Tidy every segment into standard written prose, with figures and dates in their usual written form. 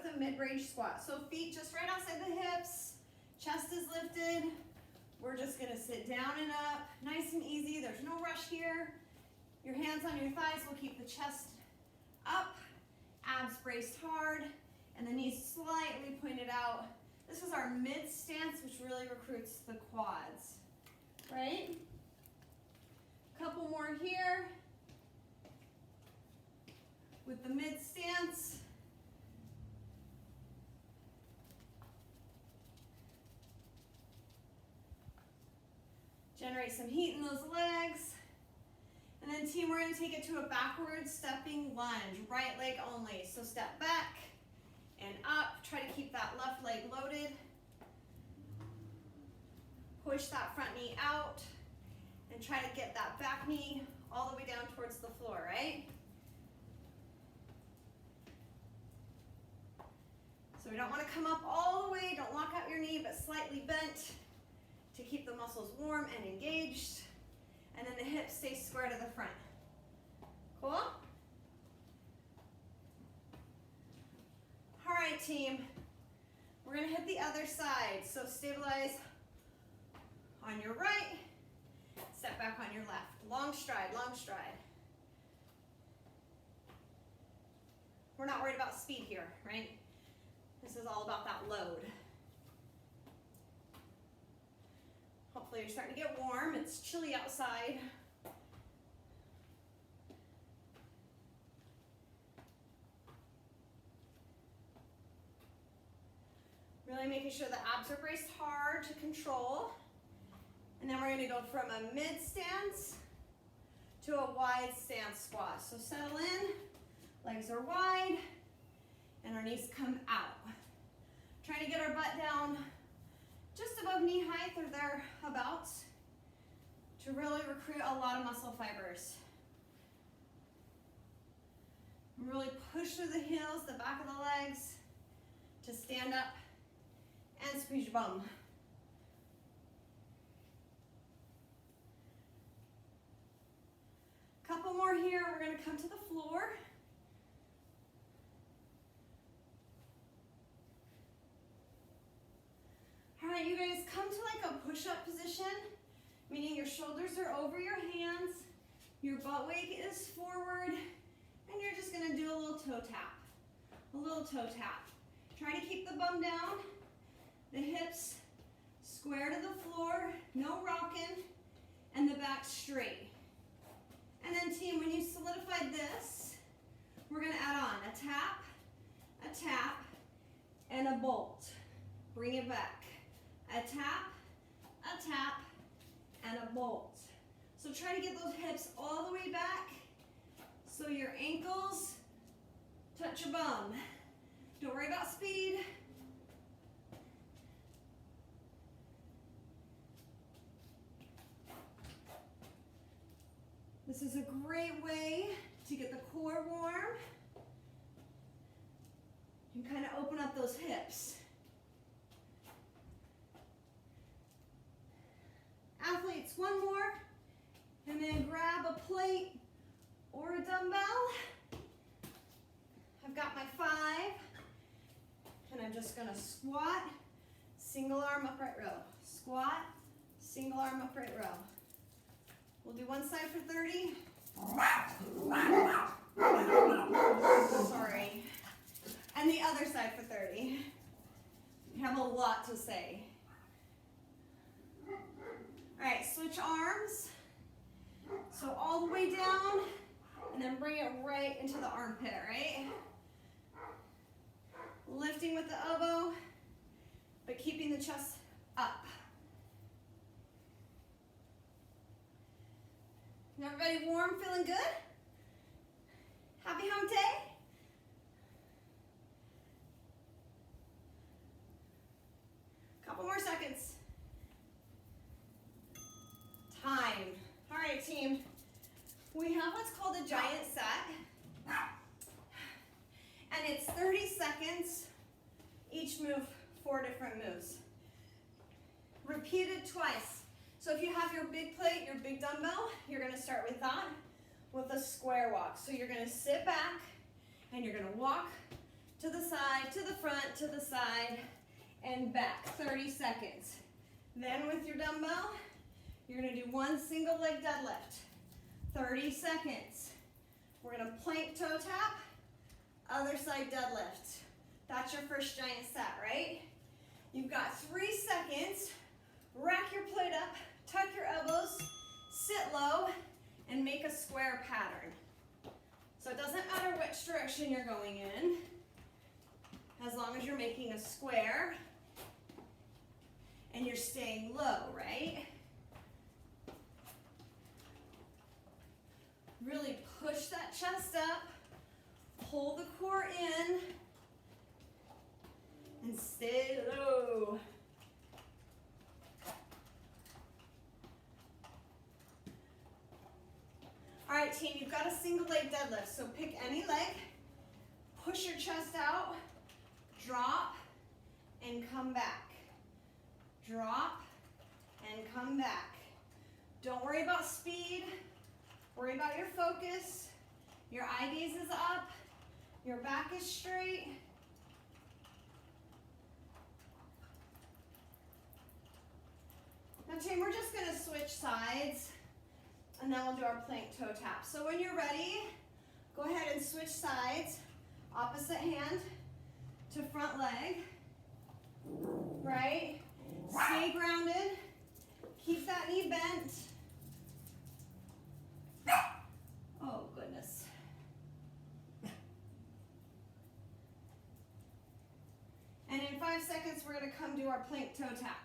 with a mid-range squat. So feet just right outside the hips, chest is lifted. We're just gonna sit down and up, nice and easy. There's no rush here. Your hands on your thighs will keep the chest up, abs braced hard, and the knees slightly pointed out. This is our mid stance, which really recruits the quads, right? Couple more here with the mid stance. Generate some heat in those legs. And then team, we're gonna take it to a backward stepping lunge, right leg only. So step back and up, try to keep that left leg loaded. Push that front knee out and try to get that back knee all the way down towards the floor, right? So we don't wanna come up all the way, don't lock out your knee, but slightly bent to keep the muscles warm and engaged. And then the hips stay square to the front. Cool? All right, team. We're gonna hit the other side. So stabilize on your right, step back on your left. Long stride, long stride. We're not worried about speed here, right? This is all about that load. Hopefully you're starting to get warm. It's chilly outside. Really making sure the abs are braced hard to control. And then we're gonna go from a mid stance to a wide stance squat. So settle in, legs are wide, and our knees come out. Trying to get our butt down just above knee height or thereabouts to really recruit a lot of muscle fibers. And really push through the heels, the back of the legs to stand up and squeeze your bum. Couple more here, we're gonna come to the floor. All right, you guys, come to like a push-up position, meaning your shoulders are over your hands, your butt wake is forward, and you're just gonna do a little toe tap. A little toe tap. Try to keep the bum down, the hips square to the floor, no rocking, and the back straight. And then team, when you solidify this, we're gonna add on a tap, and a bolt. Bring it back. A tap, and a bolt. So try to get those hips all the way back so your ankles touch your bum. Don't worry about speed. This is a great way to get the core warm and kind of open up those hips. Athletes, one more, and then grab a plate or a dumbbell. I've got my 5, and I'm just gonna squat, single arm upright row. Squat, single arm upright row. We'll do one side for 30. Sorry. And the other side for 30. We have a lot to say. All right, switch arms. So all the way down, and then bring it right into the armpit, right? Lifting with the elbow, but keeping the chest up. Everybody warm, feeling good? Happy hump day? Couple more seconds. Time. All right, team. We have what's called a giant set. And it's 30 seconds, each move, 4 different moves. Repeated twice. So if you have your big plate, your big dumbbell, you're gonna start with that, with a square walk. So you're gonna sit back, and you're gonna walk to the side, to the front, to the side, and back, 30 seconds. Then with your dumbbell, you're gonna do one single leg deadlift, 30 seconds. We're gonna plank toe tap, other side deadlift. That's your first giant set, right? You've got 3 seconds, rack your plate up, tuck your elbows, sit low, and make a square pattern. So it doesn't matter which direction you're going in, as long as you're making a square and you're staying low, right? Really push that chest up, pull the core in, and stay low. All right, team, you've got a single leg deadlift, so pick any leg, push your chest out, drop, and come back. Drop, and come back. Don't worry about speed, worry about your focus. Your eye gaze is up, your back is straight. Now, team, we're just gonna switch sides, and then we'll do our plank toe tap. So when you're ready, go ahead and switch sides. Opposite hand to front leg, right? Stay grounded. Keep that knee bent. Oh, goodness. And in 5 seconds, we're gonna come do our plank toe tap.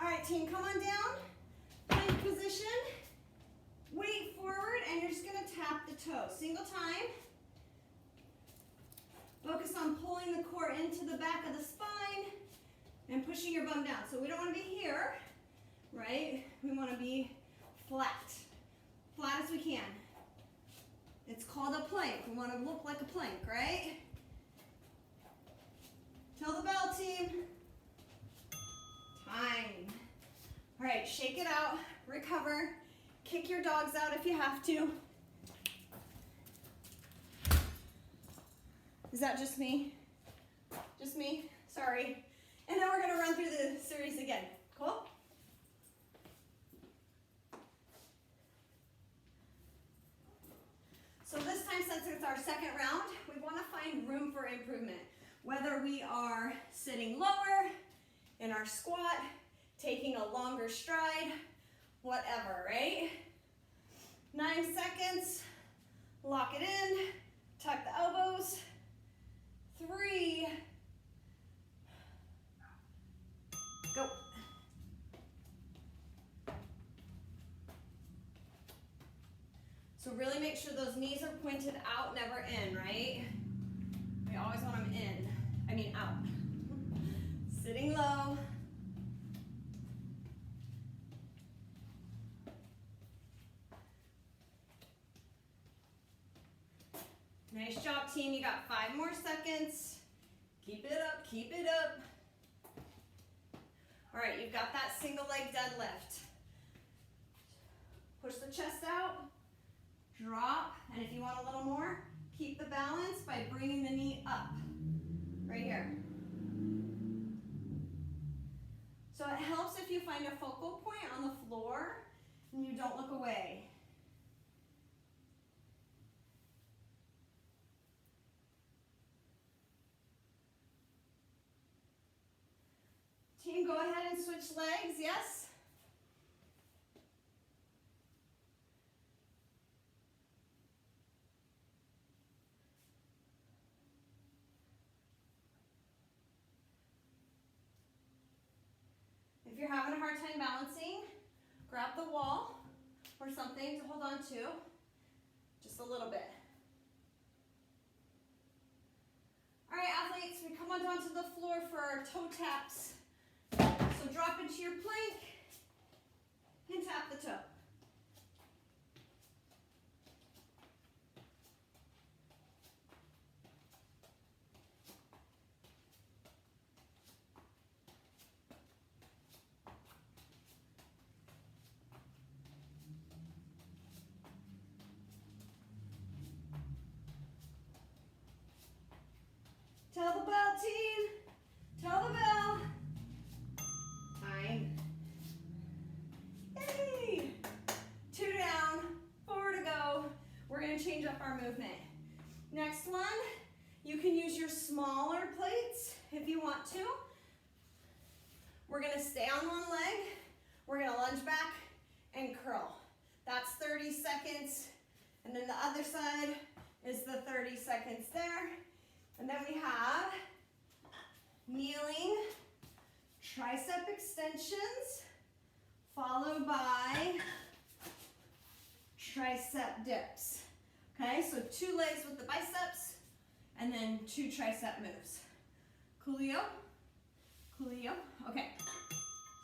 All right, team, come on down. Plank position. Weight forward, and you're just gonna tap the toe. Single time. Focus on pulling the core into the back of the spine and pushing your bum down. So we don't wanna be here, right? We wanna be flat. Flat as we can. It's called a plank. We wanna look like a plank, right? Tell the bell, team. Time. All right, shake it out, recover, kick your dogs out if you have to. Is that just me? Just me? Sorry. And then we're gonna run through the series again. Cool? So this time, since it's our second round, we wanna find room for improvement. Whether we are sitting lower, in our squat, taking a longer stride, whatever, right? 9 seconds, lock it in, tuck the elbows. 3, go. So really make sure those knees are pointed out, never in, right? We always want them in, out. Sitting low. Nice job, team. You got 5 more seconds. Keep it up, keep it up. All right, you've got that single leg deadlift. Push the chest out, drop, and if you want a little more, keep the balance by bringing the knee up, right here. So it helps if you find a focal point on the floor and you don't look away. Team, go ahead and switch legs, yes? If you're having a hard time balancing, grab the wall or something to hold on to, just a little bit. All right, athletes, we come on down to the floor for our toe taps. So drop into your plank and tap the toe. bar movement. Next one, you can use your smaller plates if you want to. We're gonna stay on one leg. We're gonna lunge back and curl. That's 30 seconds. And then the other side is the 30 seconds there. And then we have kneeling tricep extensions, followed by tricep dips. Okay, so 2 legs with the biceps, and then 2 tricep moves. Coolio, coolio. Okay,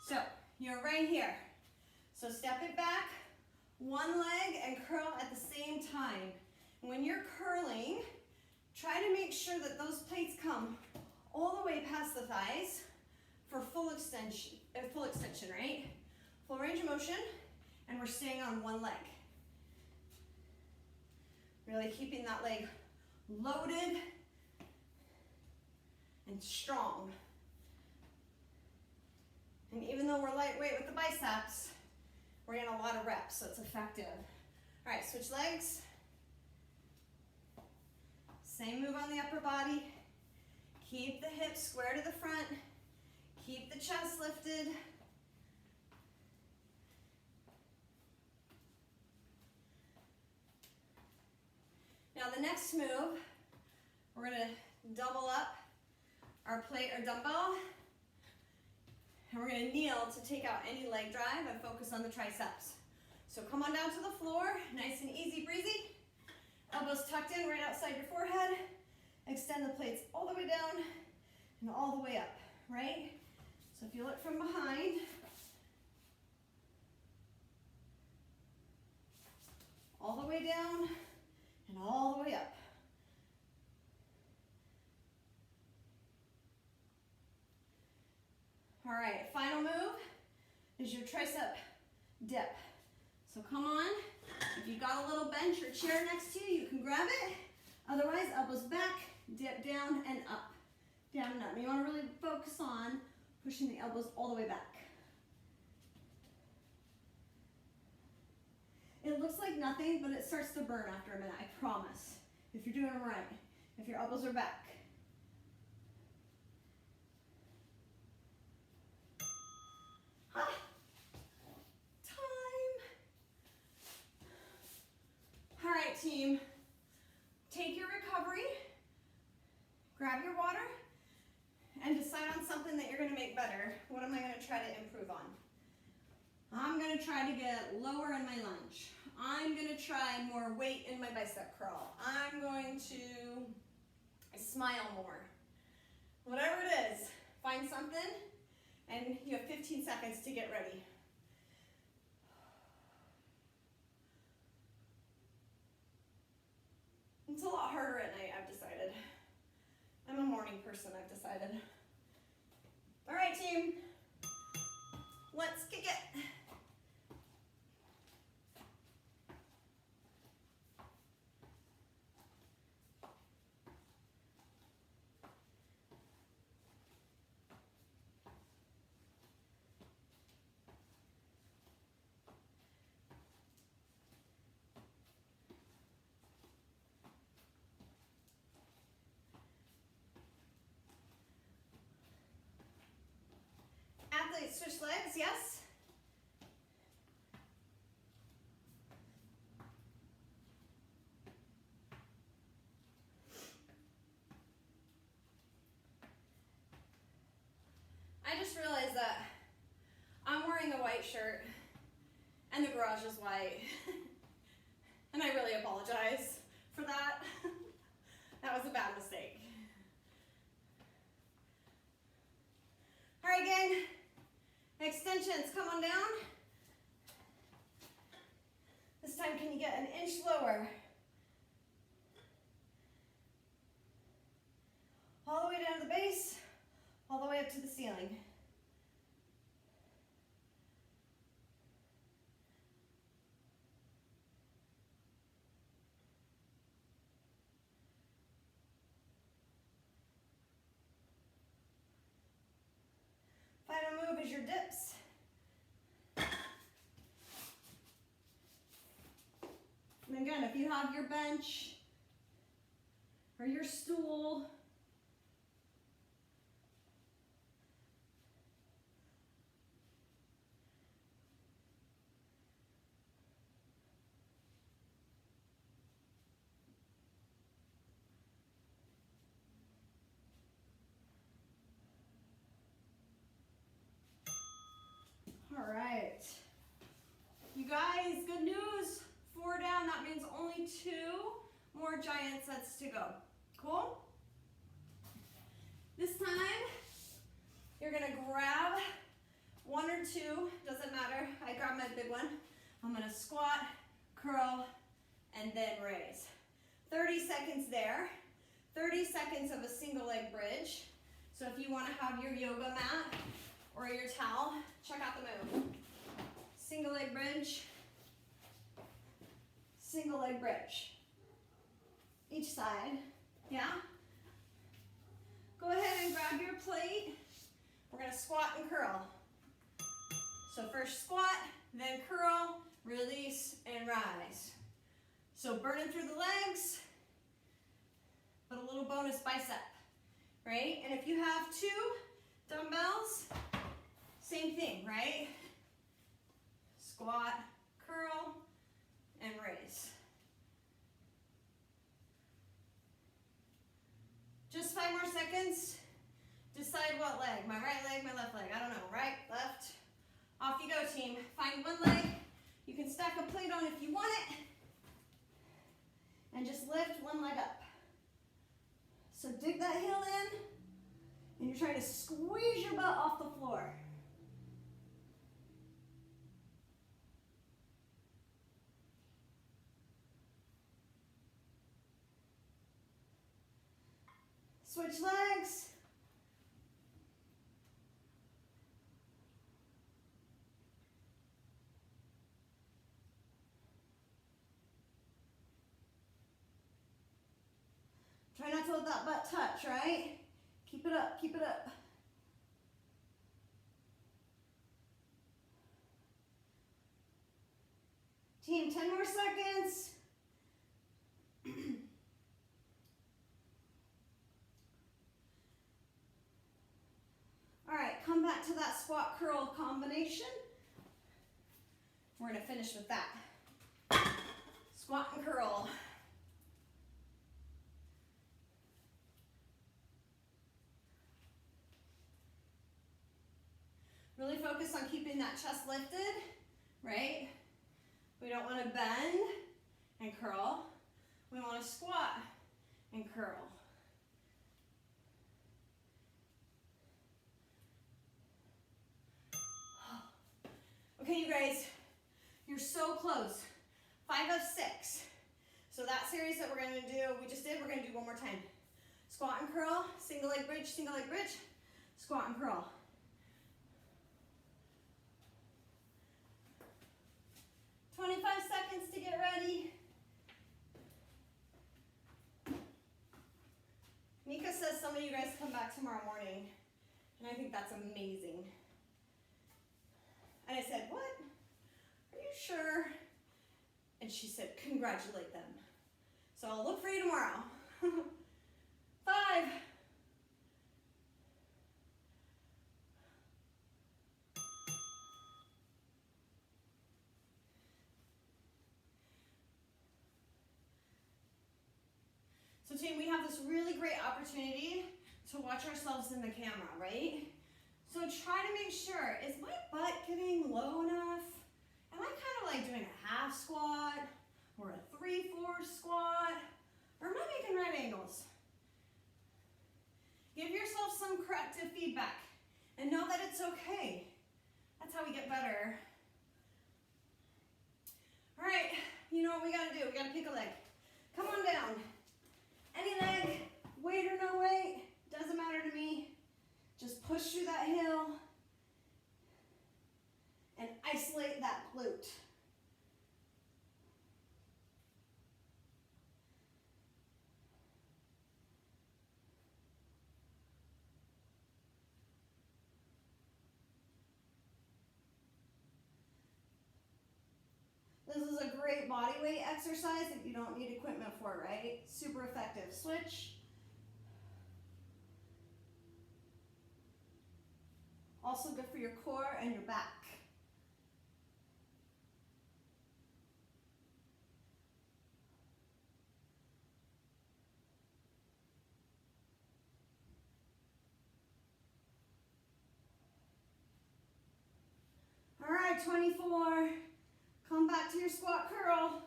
so you're right here. So step it back, one leg, and curl at the same time. When you're curling, try to make sure that those plates come all the way past the thighs for full extension, right? Full range of motion, and we're staying on one leg. Really keeping that leg loaded and strong. And even though we're lightweight with the biceps, we're getting a lot of reps, so it's effective. All right, switch legs. Same move on the upper body. Keep the hips square to the front. Keep the chest lifted. Now the next move, we're gonna double up our plate or dumbbell, and we're gonna kneel to take out any leg drive and focus on the triceps. So come on down to the floor, nice and easy breezy. Elbows tucked in right outside your forehead. Extend the plates all the way down and all the way up, right? So if you look from behind, all the way down and all the way up. All right, final move is your tricep dip. So come on, if you've got a little bench or chair next to you, you can grab it. Otherwise, elbows back, dip down and up. Down and up. And you want to really focus on pushing the elbows all the way back. It looks like nothing, but it starts to burn after a minute, I promise. If you're doing it right, if your elbows are back. Ah. Time. All right, team. Take your recovery, grab your water, and decide on something that you're going to make better. What am I going to try to improve on? I'm going to try to get lower in my lunge. I'm going to try more weight in my bicep curl. I'm going to smile more. Whatever it is, find something, and you have 15 seconds to get ready. It's a lot harder at night, I've decided. I'm a morning person, I've decided. All right, team. Let's kick it. Athletes, switch legs, yes? I just realized that I'm wearing a white shirt and the garage is white. And I really apologize for that. That was a bad mistake. All right, gang. Extensions, come on down. This time, can you get an inch lower? All the way down to the base, all the way up to the ceiling. Final move is your dips. And again, if you have your bench or your stool. All right. You guys, good news. 4 down, that means only 2 more giant sets to go. Cool? This time, you're gonna grab 1 or 2, doesn't matter. I grab my big one. I'm gonna squat, curl, and then raise. 30 seconds there. 30 seconds of a single leg bridge. So if you wanna have your yoga mat or your towel, check out the move. Single leg bridge, single leg bridge. Each side, yeah? Go ahead and grab your plate. We're gonna squat and curl. So first squat, then curl, release, and rise. So burning through the legs, but a little bonus bicep, right? And if you have 2 dumbbells, same thing, right? Squat, curl, and raise. Just 5 more seconds. Decide what leg, my right leg, my left leg. I don't know, right, left. Off you go, team. Find one leg. You can stack a plate on if you want it. And just lift one leg up. So dig that heel in, and you're trying to squeeze your butt off the floor. Switch legs. Try not to let that butt touch, right? Keep it up, keep it up. Team, 10 more seconds. All right, come back to that squat curl combination. We're gonna finish with that. Squat and curl. Really focus on keeping that chest lifted, right? We don't want to bend and curl. We want to squat and curl. Okay, you guys, you're so close. 5 of 6. So that series that we're going to do, we just did, we're going to do one more time. Squat and curl, single leg bridge, squat and curl. Seconds to get ready. Nika says some of you guys come back tomorrow morning, and I think that's amazing. And I said, what? Are you sure? And she said, congratulate them. So I'll look for you tomorrow. 5. So team, we have this really great opportunity to watch ourselves in the camera, right? So try to make sure, is my butt getting low enough? Am I kind of like doing a half squat or a 3/4 squat? Or am I making right angles? Give yourself some corrective feedback and know that it's okay. That's how we get better. All right, you know what we gotta do? We gotta pick a leg. Come on down. Any leg, weight or no weight, doesn't matter to me. Just push through that heel and isolate that glute. This is a great body weight exercise that you don't need equipment for, right? Super effective. Switch. Also good for your core and your back. All right, 24. Come back to your squat curl.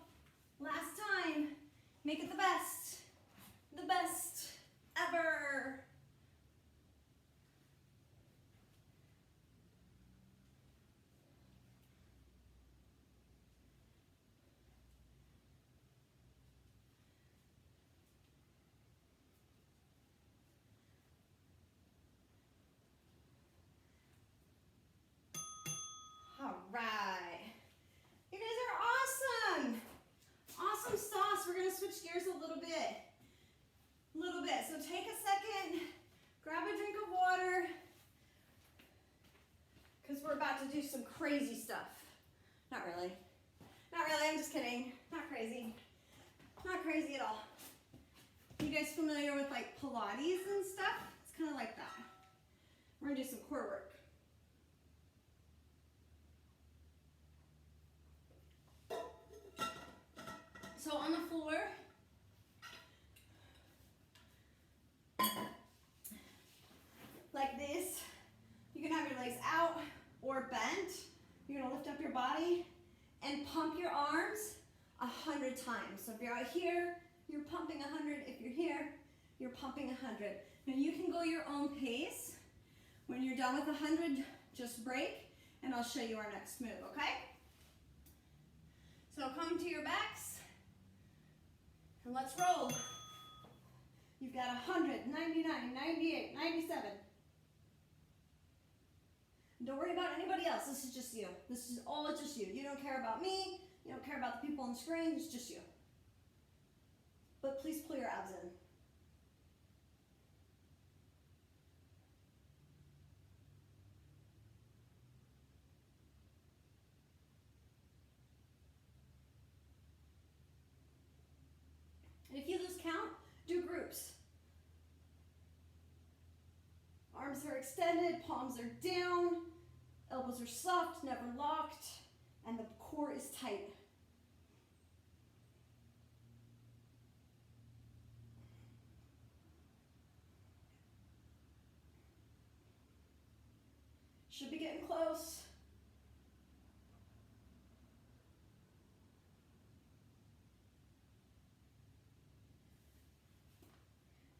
Last time. Make it the best. The best ever. All right. You guys are awesome. Awesome sauce. We're going to switch gears a little bit. So take a second, grab a drink of water, because we're about to do some crazy stuff. Not really. Not really, I'm just kidding. Not crazy. Not crazy at all. You guys familiar with like Pilates and stuff? It's kind of like that. We're going to do some core work. So on the floor, like this, you can have your legs out or bent. You're gonna lift up your body and pump your arms 100 times. So if you're out here, you're pumping 100. If you're here, you're pumping 100. Now you can go your own pace. When you're done with 100, just break and I'll show you our next move, okay? So come to your backs. And let's roll. You've got 100, 99, 98, 97. Don't worry about anybody else. This is just you. This is all just you. You don't care about me. You don't care about the people on the screen. It's just you. But please pull your abs in. And if you lose count, do groups. Arms are extended, palms are down, elbows are soft, never locked, and the core is tight. Should be getting close.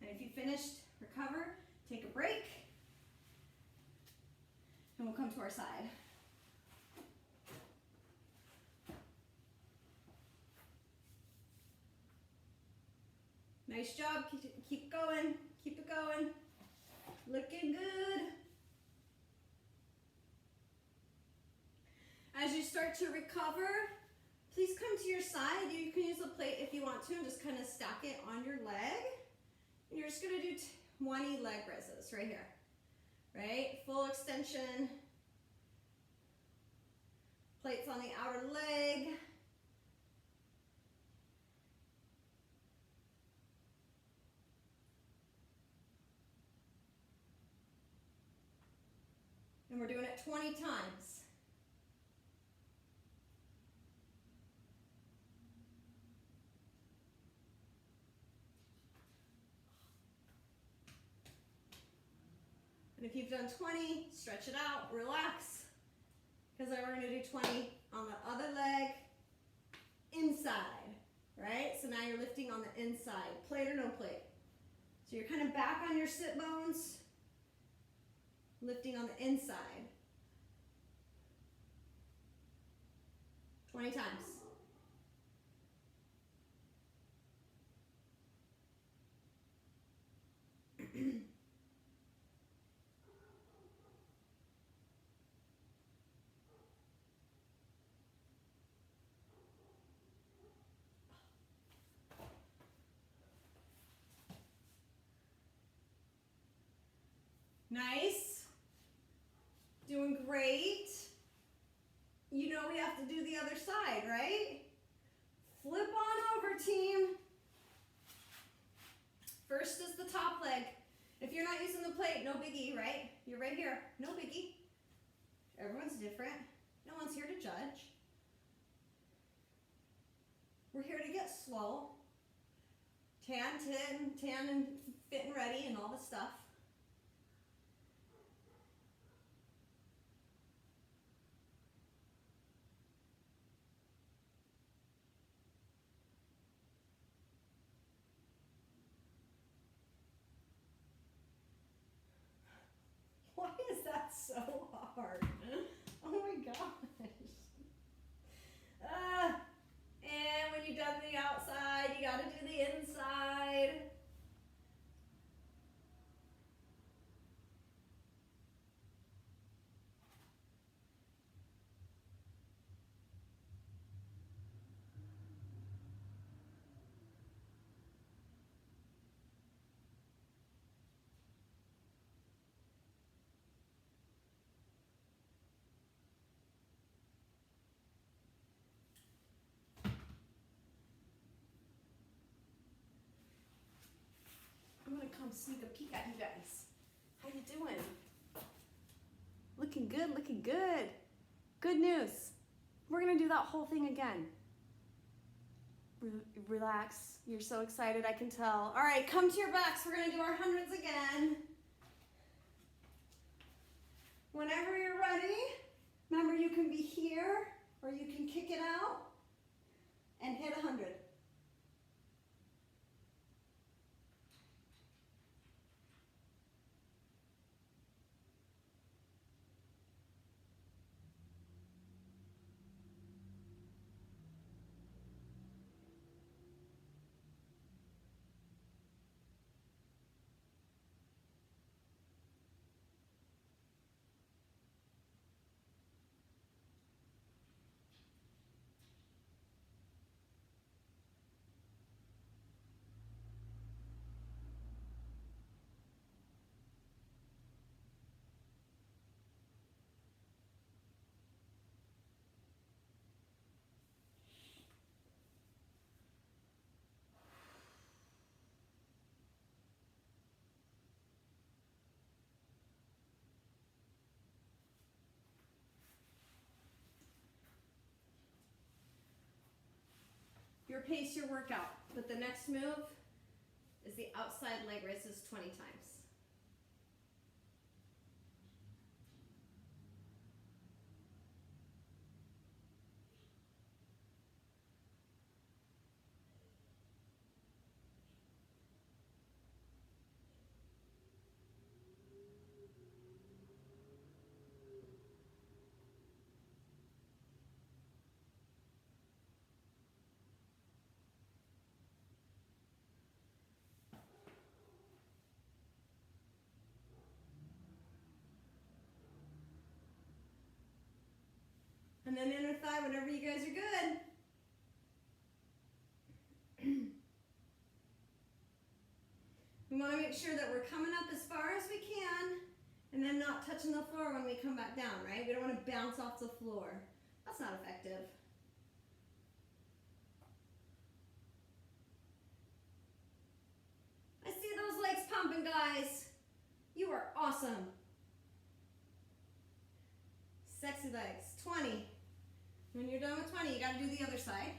And if you finished, recover, take a break, and we'll come to our side. Nice job, keep going, keep it going. Looking good. As you start to recover, please come to your side. You can use a plate if you want to and just kind of stack it on your leg. And you're just gonna do 20 leg raises right here, right? Full extension. Plates on the outer leg. And we're doing it 20 times. And if you've done 20, stretch it out, relax. Because then we're going to do 20 on the other leg, inside, right? So now you're lifting on the inside, plate or no plate. So you're kind of back on your sit bones, lifting on the inside. 20 times. Nice. Doing great. You know we have to do the other side, right? Flip on over, team. First is the top leg. If you're not using the plate, no biggie, right? You're right here, no biggie. Everyone's different. No one's here to judge. We're here to get slow. Tan and fit and ready and all the stuff. Why is that so hard? Oh my gosh. And when you've done the outside, you gotta do the inside. I'm gonna come sneak a peek at you guys. How you doing? Looking good, looking good. Good news. We're gonna do that whole thing again. Relax. You're so excited, I can tell. All right, come to your backs. We're gonna do our hundreds again. Whenever you're ready, remember you can be here or you can kick it out and hit 100. Your pace, your workout. But the next move is the outside leg raises 20 times. And then inner thigh whenever you guys are good. We want to make sure that we're coming up as far as we can and then not touching the floor when we come back down, right? We don't want to bounce off the floor. That's not effective. I see those legs pumping, guys. You are awesome. Sexy legs. 20. When you're done with 20, you got to do the other side.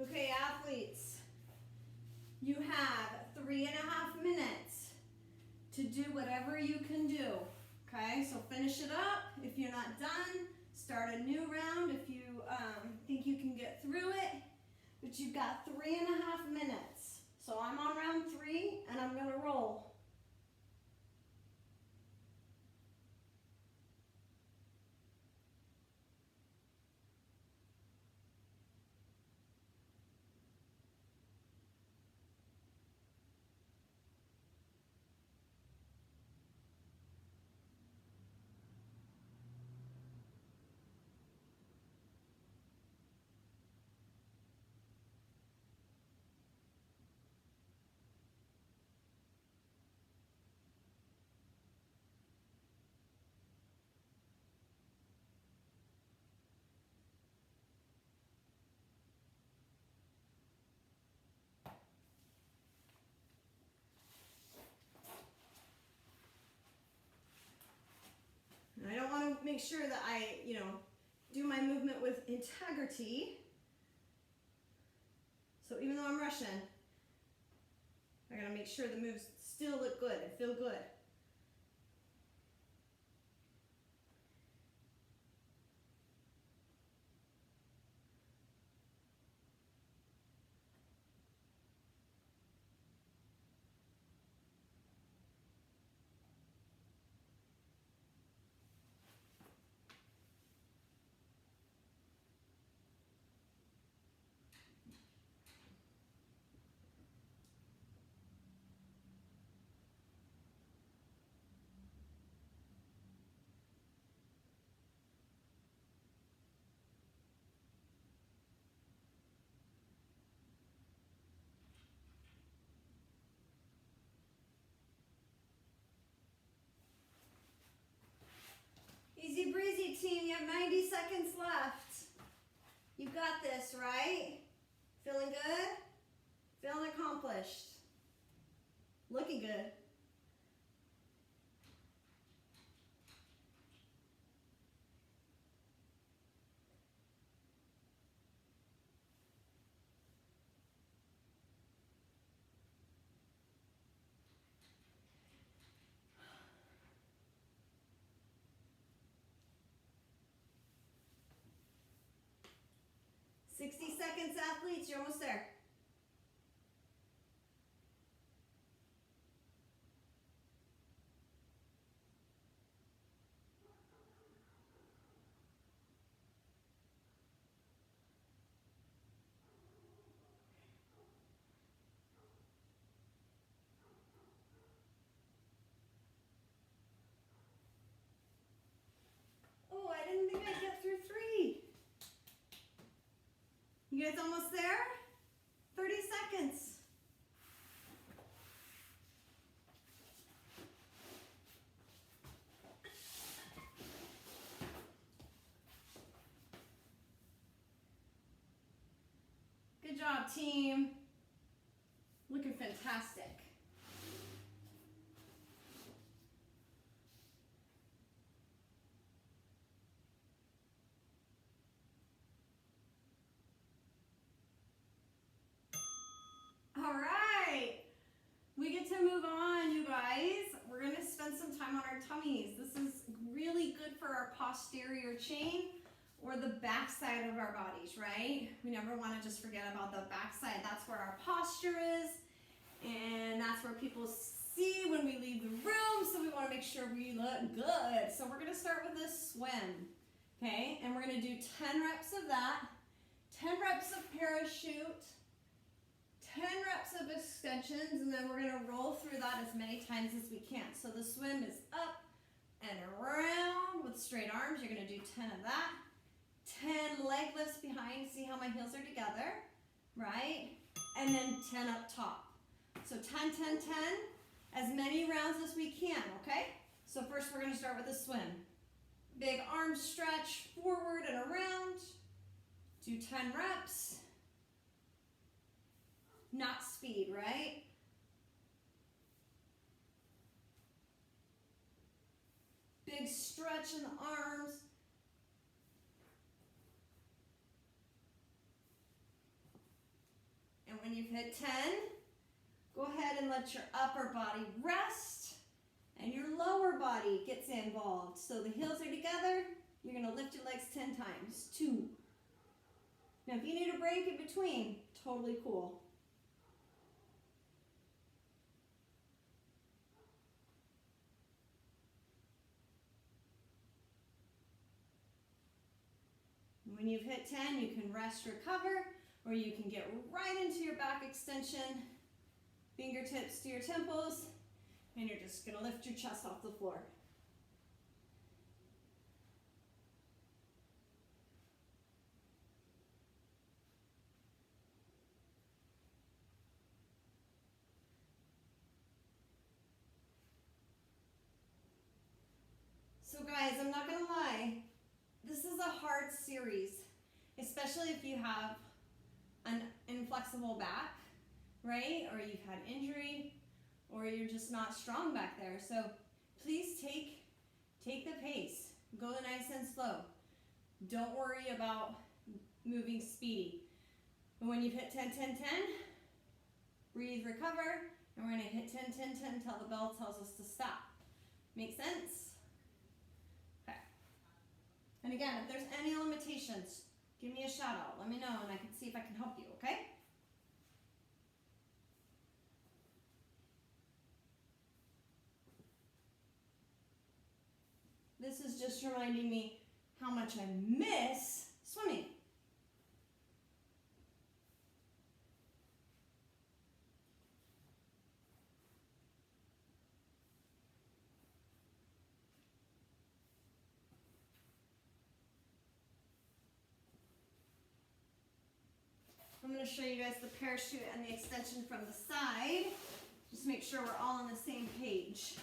Okay, athletes, you have 3.5 minutes to do whatever you can do. Okay, so finish it up. If you're not done, start a new round if you think you can get through it. But you've got 3.5 minutes. So I'm on round 3 and I'm gonna roll. And I don't want to make sure that I, do my movement with integrity. So even though I'm rushing, I gotta make sure the moves still look good and feel good. Easy breezy, team. You have 90 seconds left. You got this, right? Feeling good? Feeling accomplished? Looking good. Sixty seconds, athletes. You're almost there. Oh, I didn't think I'd get through 3. You guys almost there? 30 seconds. Good job, team. Looking fantastic. All right. We get to move on, you guys. We're going to spend some time on our tummies. This is really good for our posterior chain or the back side of our bodies, right? We never want to just forget about the back side. That's where our posture is, and that's where people see when we leave the room, so we want to make sure we look good. So we're going to start with this swim, okay? And we're going to do 10 reps of that, 10 reps of parachute, 10 reps of extensions, and then we're going to roll through that as many times as we can. So the swim is up and around with straight arms. You're going to do 10 of that. 10 leg lifts behind. See how my heels are together, right? And then 10 up top. So 10, 10, 10, as many rounds as we can, okay? So first we're going to start with a swim. Big arm stretch forward and around. Do 10 reps. Not speed, right? Big stretch in the arms. When you've hit 10, go ahead and let your upper body rest and your lower body gets involved. So the heels are together, you're gonna lift your legs 10 times. 2. Now if you need a break in between, totally cool. When you've hit 10, you can rest, recover, or you can get right into your back extension, fingertips to your temples, and you're just gonna lift your chest off the floor. So guys, I'm not gonna lie, this is a hard series, especially if you have an inflexible back, right? Or you've had injury, or you're just not strong back there. So please take the pace. Go nice and slow. Don't worry about moving speedy. But when you've hit 10, 10, 10, breathe, recover, and we're gonna hit 10, 10, 10 until the bell tells us to stop. Make sense? Okay. And again, if there's any limitations, give me a shout out. Let me know and I can see if I can help you, okay? This is just reminding me how much I miss swimming. I'm going to show you guys the parachute and the extension from the side. Just make sure we're all on the same page.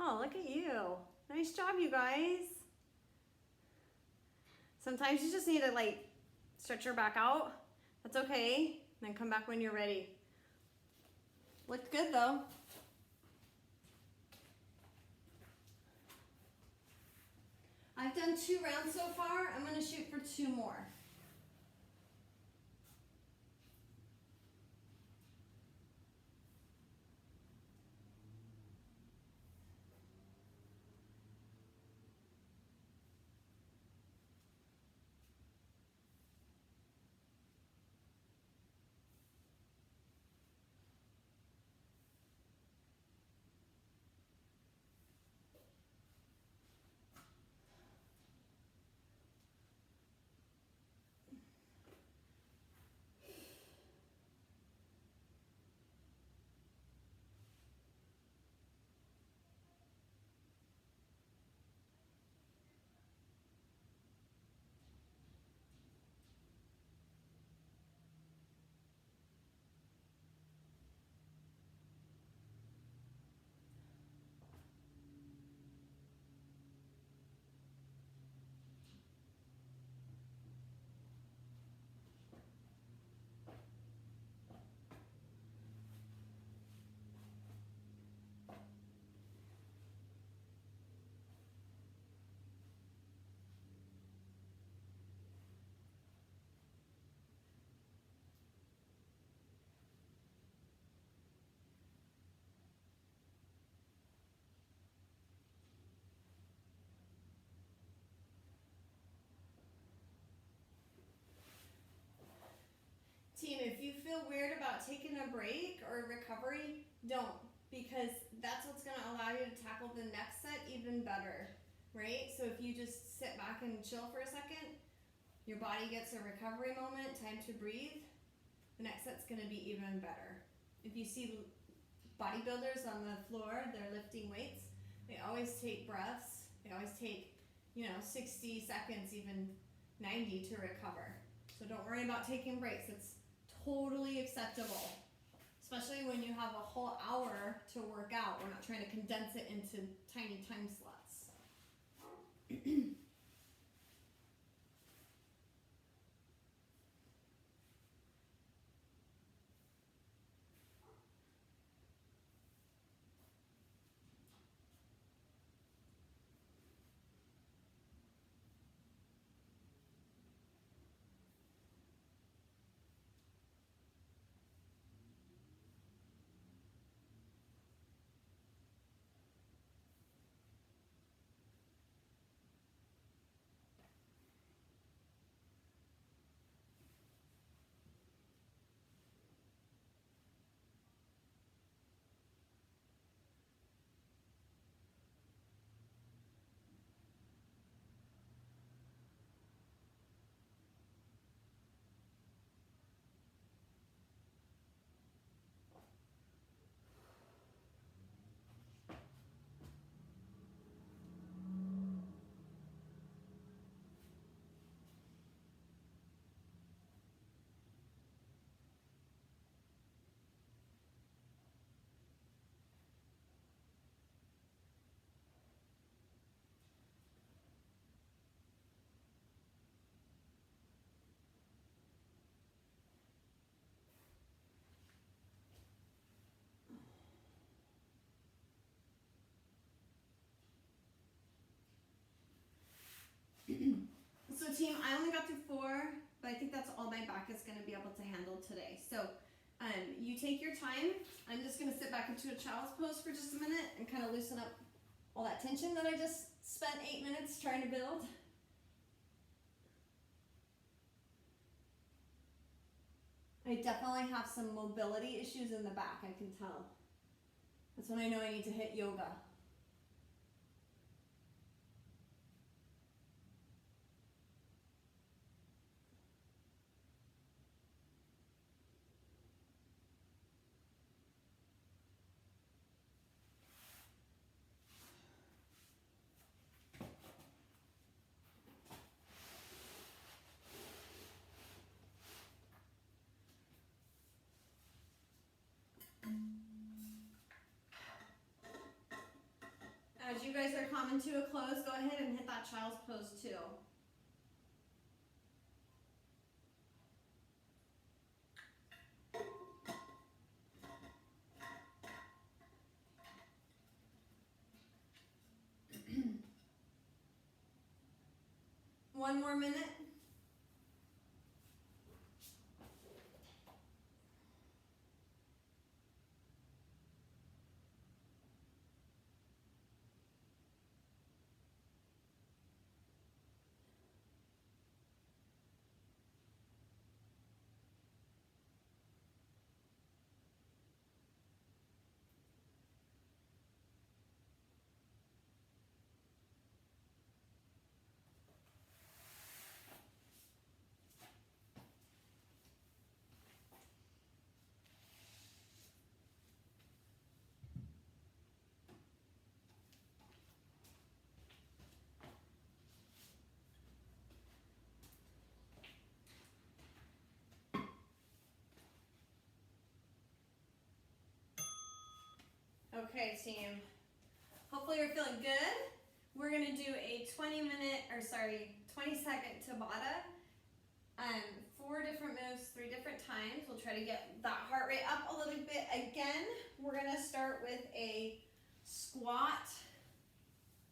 Oh, look at you. Nice job, you guys. Sometimes you just need to like stretch your back out. That's okay. Then come back when you're ready. Looked good though. I've done 2 rounds so far. I'm gonna shoot for 2 more. feel weird about taking a break or recovery, don't, because that's what's gonna allow you to tackle the next set even better, right? So if you just sit back and chill for a second, your body gets a recovery moment, time to breathe, the next set's gonna be even better. If you see bodybuilders on the floor, they're lifting weights, they always take breaths, they always take, 60 seconds, even 90 to recover. So don't worry about taking breaks, it's totally acceptable. Especially when you have a whole hour to work out. We're not trying to condense it into tiny time slots. So team, I only got through 4, but I think that's all my back is gonna be able to handle today. So you take your time. I'm just gonna sit back into a child's pose for just a minute and kind of loosen up all that tension that I just spent 8 minutes trying to build. I definitely have some mobility issues in the back, I can tell. That's when I know I need to hit yoga. As you guys are coming to a close, go ahead and hit that child's pose too. One more minute. Okay, team. Hopefully you're feeling good. We're gonna do a 20-second Tabata. 4 different moves, 3 different times. We'll try to get that heart rate up a little bit again. We're gonna start with a squat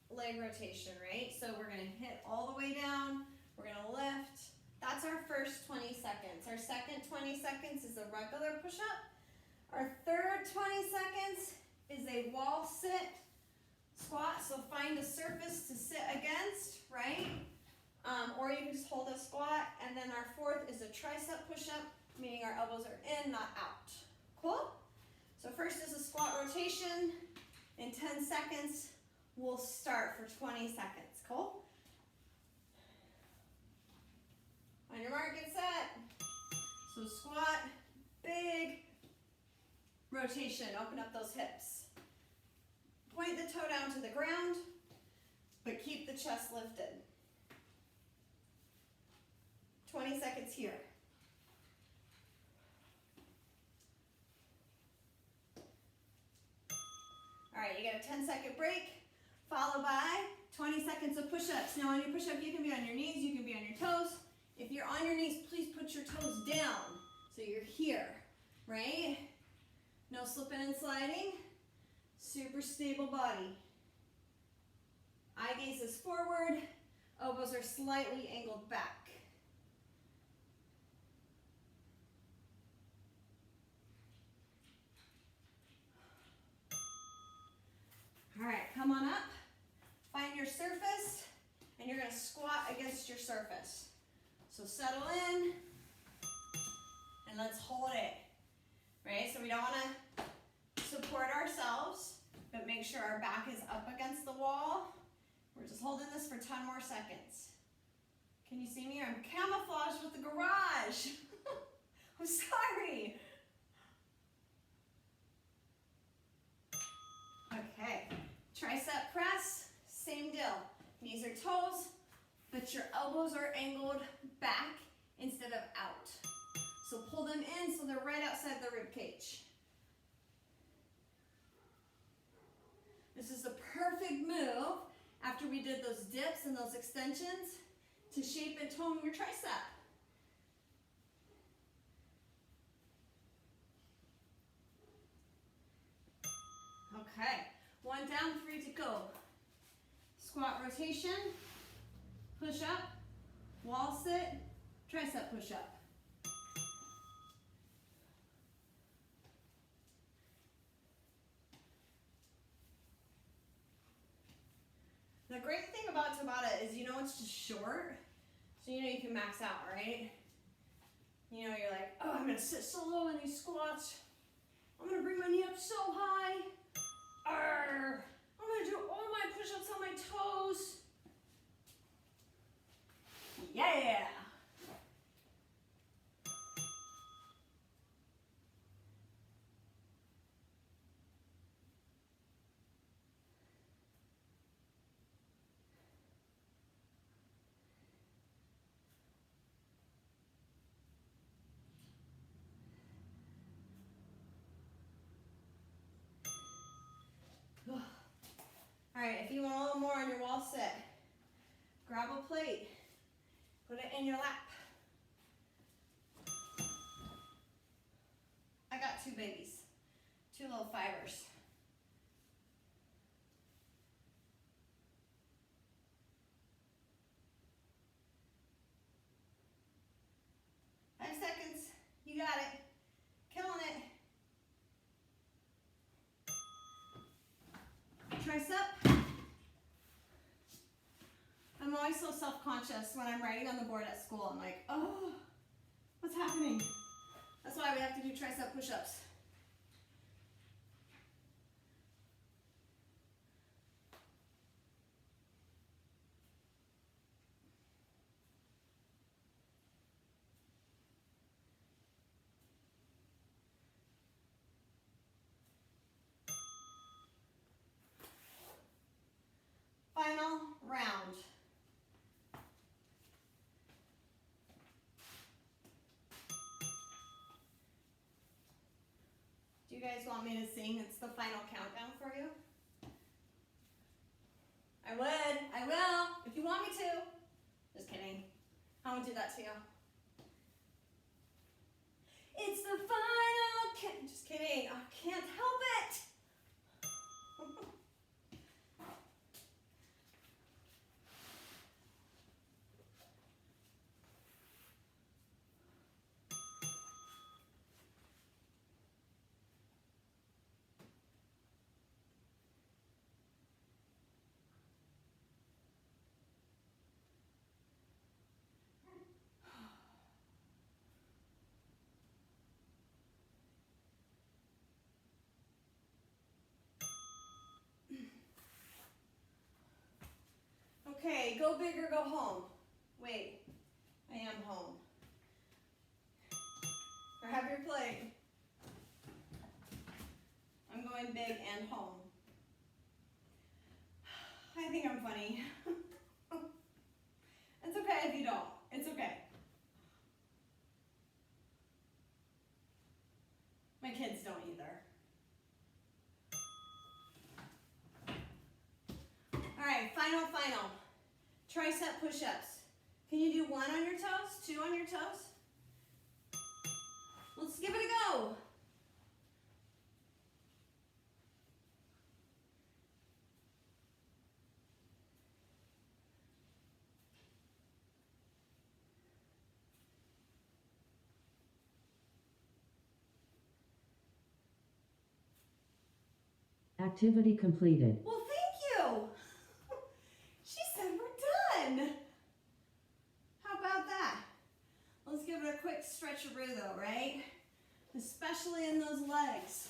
leg rotation, right? So we're gonna hit all the way down. We're gonna lift. That's our first 20 seconds. Our second 20 seconds is a regular push-up. Our third 20 seconds is a wall sit squat, so find a surface to sit against, right? Or you can just hold a squat, and then our fourth is a tricep push-up meaning our elbows are in, not out. Cool? So first is a squat rotation. In 10 seconds, we'll start for 20 seconds. Cool? On your mark, get set. So squat, big rotation. Open up those hips. Point the toe down to the ground, but keep the chest lifted. 20 seconds here. All right, you get a 10-second break, followed by 20 seconds of push-ups. Now on your push-up, you can be on your knees, you can be on your toes. If you're on your knees, please put your toes down so you're here, right? No slipping and sliding. Super stable body. Eye gaze is forward, elbows are slightly angled back. All right, come on up, find your surface, and you're gonna squat against your surface. So settle in, and let's hold it, right? So we don't wanna support ourselves, but make sure our back is up against the wall. We're just holding this for 10 more seconds. Can you see me? I'm camouflaged with the garage. I'm sorry. Okay, tricep press, same deal. Knees or toes, but your elbows are angled back instead of out. So pull them in so they're right outside the rib cage. This is the perfect move after we did those dips and those extensions to shape and tone your tricep. Okay, 1 down, 3 to go. Squat rotation, push up, wall sit, tricep push up. The great thing about Tabata is, it's just short, so you can max out, right? You're like, oh, I'm gonna sit so low in these squats. I'm gonna bring my knee up so high. Arr, I'm gonna do all my push-ups on my toes. Yeah! All right, if you want a little more on your wall sit, grab a plate, put it in your lap. I got 2 babies, 2 little fibers. Five seconds, you got it, killing it. Tricep. I'm always so self-conscious when I'm writing on the board at school. I'm like, oh, what's happening? That's why we have to do tricep push-ups. Final round. Do you guys want me to sing? It's the final countdown for you. I would. I will. If you want me to. Just kidding. I won't do that to you. It's the final just kidding. I can't help it. Okay, go big or go home. Wait, I am home. Grab your plate. I'm going big and home. I think I'm funny. It's okay if you don't. It's okay. My kids don't either. All right, final. Tricep push-ups. Can you do 1 on your toes, 2 on your toes? Let's give it a go. Activity completed. Well, thank you. She said we're done. How about that? Let's give it a quick stretcheroo though, right? Especially in those legs.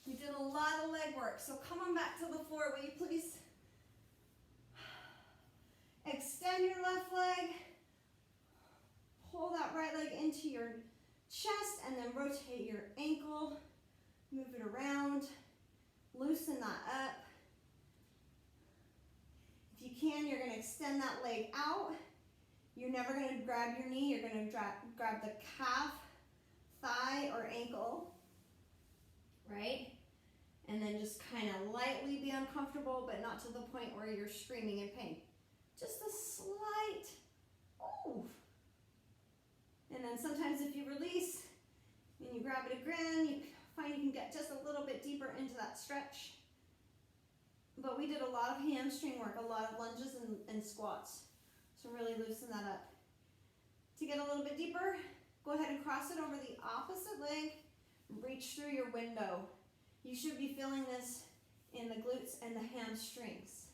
We did a lot of leg work, so come on back to the floor, will you please? Extend your left leg. Pull that right leg into your chest and then rotate your ankle. Move it around. Loosen that up. If you can, you're going to extend that leg out. You're never going to grab your knee. You're going to grab the calf, thigh, or ankle, right? And then just kind of lightly be uncomfortable, but not to the point where you're screaming in pain. Just a slight oof. And then sometimes if you release and you grab it again, you find you can get just a little bit deeper into that stretch. But we did a lot of hamstring work, a lot of lunges and squats. So really loosen that up. To get a little bit deeper, go ahead and cross it over the opposite leg. Reach through your window. You should be feeling this in the glutes and the hamstrings.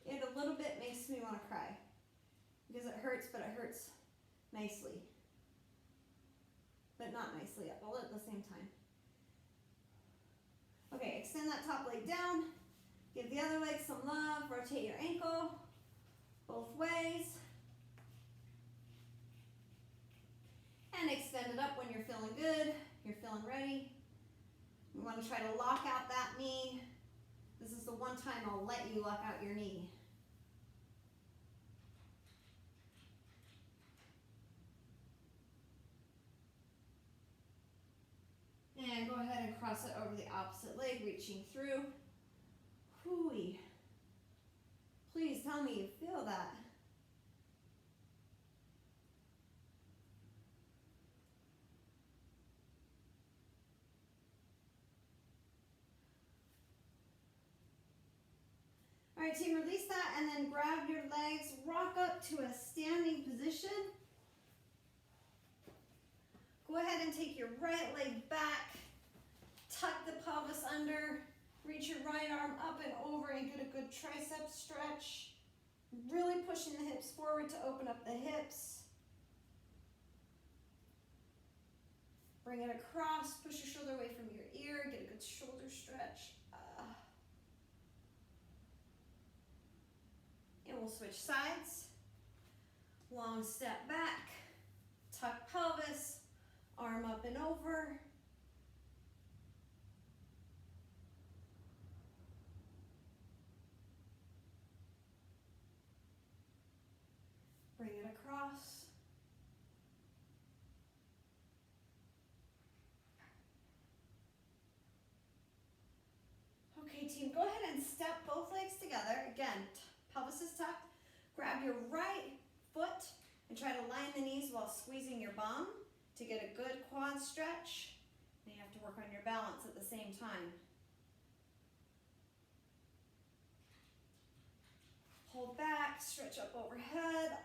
It a little bit makes me want to cry because it hurts, but it hurts nicely. But not nicely all at the same time. Okay, extend that top leg down. Give the other leg some love. Rotate your ankle both ways. And extend it up when you're feeling good, you're feeling ready. You want to try to lock out that knee. This is the one time I'll let you lock out your knee. And go ahead and cross it over the opposite leg, reaching through. Hooey. Please tell me you feel that. All right, team, release that and then grab your legs, rock up to a standing position. Go ahead and take your right leg back, tuck the pelvis under, reach your right arm up and over and get a good tricep stretch. Really pushing the hips forward to open up the hips. Bring it across, push your shoulder away from your ear, get a good shoulder stretch. And we'll switch sides. Long step back, tuck pelvis, arm up and over. Bring it across. Okay, team, go ahead and step both legs together. Again, pelvis is tucked. Grab your right foot and try to line the knees while squeezing your bum to get a good quad stretch. And you have to work on your balance at the same time. Hold back, stretch up overhead.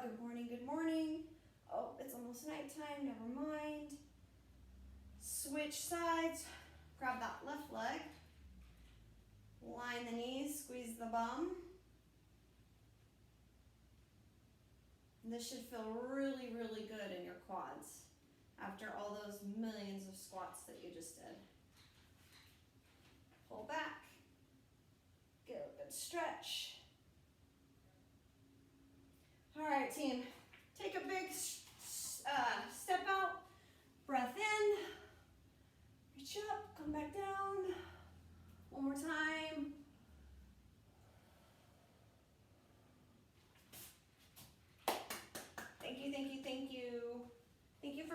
Good morning, good morning. Oh, it's almost nighttime, never mind. Switch sides, grab that left leg. Line the knees, squeeze the bum. This should feel really, really good in your quads after all those millions of squats that you just did. Pull back. Good stretch. All right, team. Take a big step out. Breath in. Reach up. Come back down. One more time. Thank you, thank you, thank you.